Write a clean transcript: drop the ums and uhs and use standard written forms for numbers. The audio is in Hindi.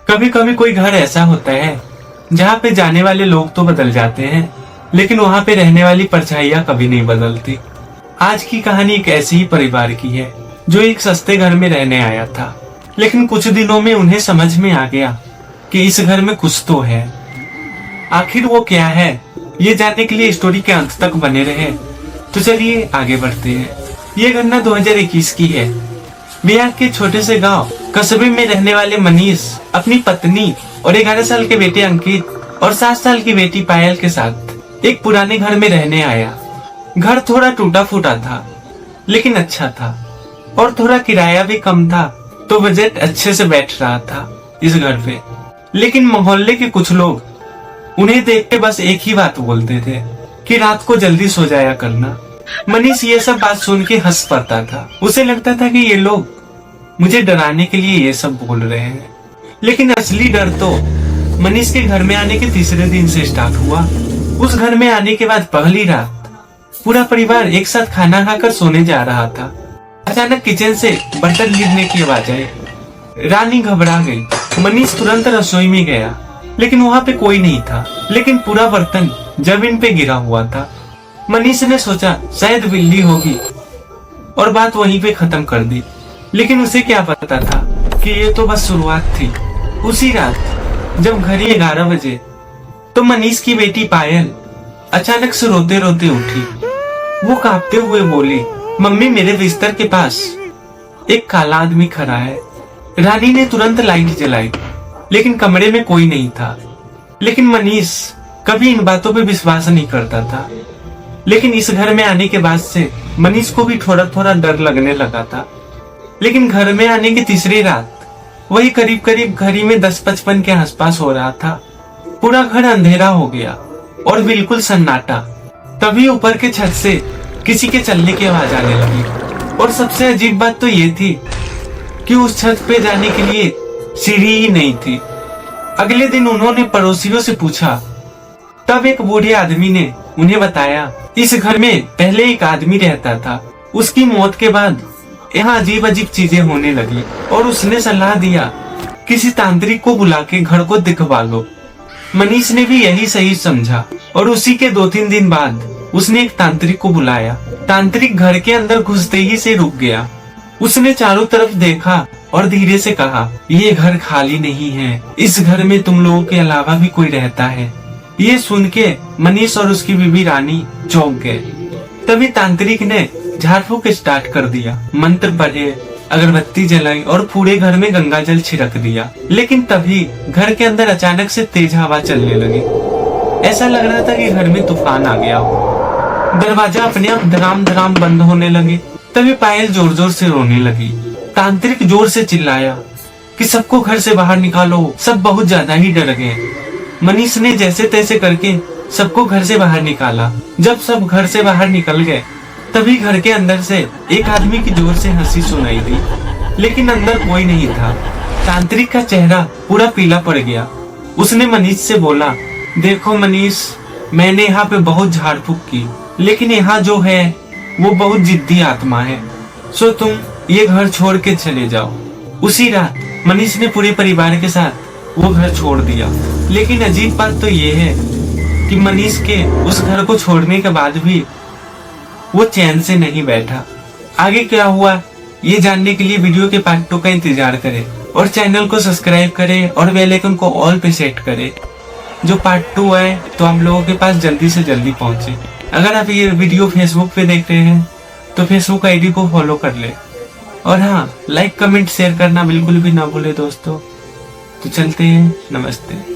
कभी कभी कोई घर ऐसा होता है जहाँ पे जाने वाले लोग तो बदल जाते हैं, लेकिन वहाँ पे रहने वाली परछाइयाँ कभी नहीं बदलती। आज की कहानी एक ऐसे ही परिवार की है जो एक सस्ते घर में रहने आया था, लेकिन कुछ दिनों में उन्हें समझ में आ गया कि इस घर में कुछ तो है। आखिर वो क्या है, ये जानने के लिए स्टोरी के अंत तक बने रहे। तो चलिए आगे बढ़ते हैं। ये घटना 2021 की है। बिहार के छोटे से गांव कस्बे में रहने वाले मनीष अपनी पत्नी और 11 साल के बेटे अंकित और 7 साल की बेटी पायल के साथ एक पुराने घर में रहने आया। घर थोड़ा टूटा फूटा था, लेकिन अच्छा था और थोड़ा किराया भी कम था, तो बजट अच्छे से बैठ रहा था इस घर पे। लेकिन मोहल्ले के कुछ लोग उन्हें देख के बस एक ही बात बोलते थे कि रात को जल्दी सो जाया करना। मनीष ये सब बात सुन के हंस पड़ता था। उसे लगता था कि ये लोग मुझे डराने के लिए ये सब बोल रहे हैं, लेकिन असली डर तो मनीष के घर में आने के तीसरे दिन से स्टार्ट हुआ। उस घर में आने के बाद पहली रात पूरा परिवार एक साथ खाना खाकर सोने जा रहा था। अचानक किचन से बर्तन गिरने की आवाज आई। रानी घबरा गई। मनीष तुरंत रसोई में गया, लेकिन वहाँ पे कोई नहीं था, लेकिन पूरा बर्तन जमीन पे गिरा हुआ था। मनीष ने सोचा शायद बिल्ली होगी और बात वहीं पे खत्म कर दी, लेकिन उसे क्या पता था कि ये तो बस शुरुआत थी। उसी रात जब घड़ी 11 बजे तो मनीष की बेटी पायल अचानक से रोते रोते उठी। वो कांपते हुए बोली, मम्मी मेरे बिस्तर के पास एक काला आदमी खड़ा है। रानी ने तुरंत लाइट जलाई, लेकिन कमरे में कोई नहीं था। लेकिन मनीष कभी इन बातों पे विश्वास नहीं करता था, लेकिन इस घर में आने के बाद से मनीष को भी थोड़ा थोड़ा डर लगने लगा था। लेकिन घर में आने की तीसरी रात वही करीब करीब घड़ी में 10:55 के आसपास हो रहा था। पूरा घर अंधेरा हो गया और बिल्कुल सन्नाटा। तभी ऊपर के छत से किसी के चलने की आवाज आने लगी, और सबसे अजीब बात तो ये थी कि उस छत पे जाने के लिए सीढ़ी ही नहीं थी। अगले दिन उन्होंने पड़ोसियों से पूछा, तब एक बूढ़े आदमी ने उन्हें बताया इस घर में पहले एक आदमी रहता था। उसकी मौत के बाद यहाँ अजीब अजीब चीजें होने लगी, और उसने सलाह दिया किसी तांत्रिक को बुला के घर को दिखवा लो। मनीष ने भी यही सही समझा, और उसी के 2-3 दिन बाद उसने एक तांत्रिक को बुलाया। तांत्रिक घर के अंदर घुसते ही से रुक गया। उसने चारों तरफ देखा और धीरे से कहा, ये घर खाली नहीं है, इस घर में तुम लोगों के अलावा भी कोई रहता है। ये सुन के मनीष और उसकी बीवी रानी चौंक गए। तभी तांत्रिक ने झाड़ फूक स्टार्ट कर दिया, मंत्र पढ़े, अगरबत्ती जलाई और पूरे घर में गंगा जल छिड़क दिया। लेकिन तभी घर के अंदर अचानक से तेज हवा चलने लगी। ऐसा लग रहा था कि घर में तूफान आ गया हो। दरवाजा अपने आप धड़ाम धड़ाम बंद होने लगे। तभी पायल जोर जोर से रोने लगी। तांत्रिक जोर से चिल्लाया कि सबको घर से बाहर निकालो। सब बहुत ज्यादा ही डर गए। मनीष ने जैसे तैसे करके सबको घर से बाहर निकाला। जब सब घर से बाहर निकल गए, तभी घर के अंदर से एक आदमी की जोर से हंसी सुनाई दी, लेकिन अंदर कोई नहीं था। तांत्रिक का चेहरा पूरा पीला पड़ गया। उसने मनीष से बोला, देखो मनीष, मैंने यहाँ पे बहुत झाड़ फूक की, लेकिन यहाँ जो है वो बहुत जिद्दी आत्मा है, सो तुम ये घर छोड़ के चले जाओ। उसी रात मनीष ने पूरे परिवार के साथ वो घर छोड़ दिया। लेकिन अजीब बात तो ये है कि मनीष के उस घर को छोड़ने के बाद भी वो चैन से नहीं बैठा। आगे क्या हुआ ये जानने के लिए वीडियो के पार्ट 2 का इंतजार करें, और चैनल को सब्सक्राइब करें और बेल आइकन को ऑल पे सेट करें। जो पार्ट 2 है तो हम लोगों के पास जल्दी से जल्दी पहुंचे। अगर आप ये वीडियो फेसबुक पे देख रहे हैं तो फेसबुक आईडी को फॉलो कर ले, और हाँ, लाइक कमेंट शेयर करना बिल्कुल भी ना भूले दोस्तों। तो चलते हैं, नमस्ते।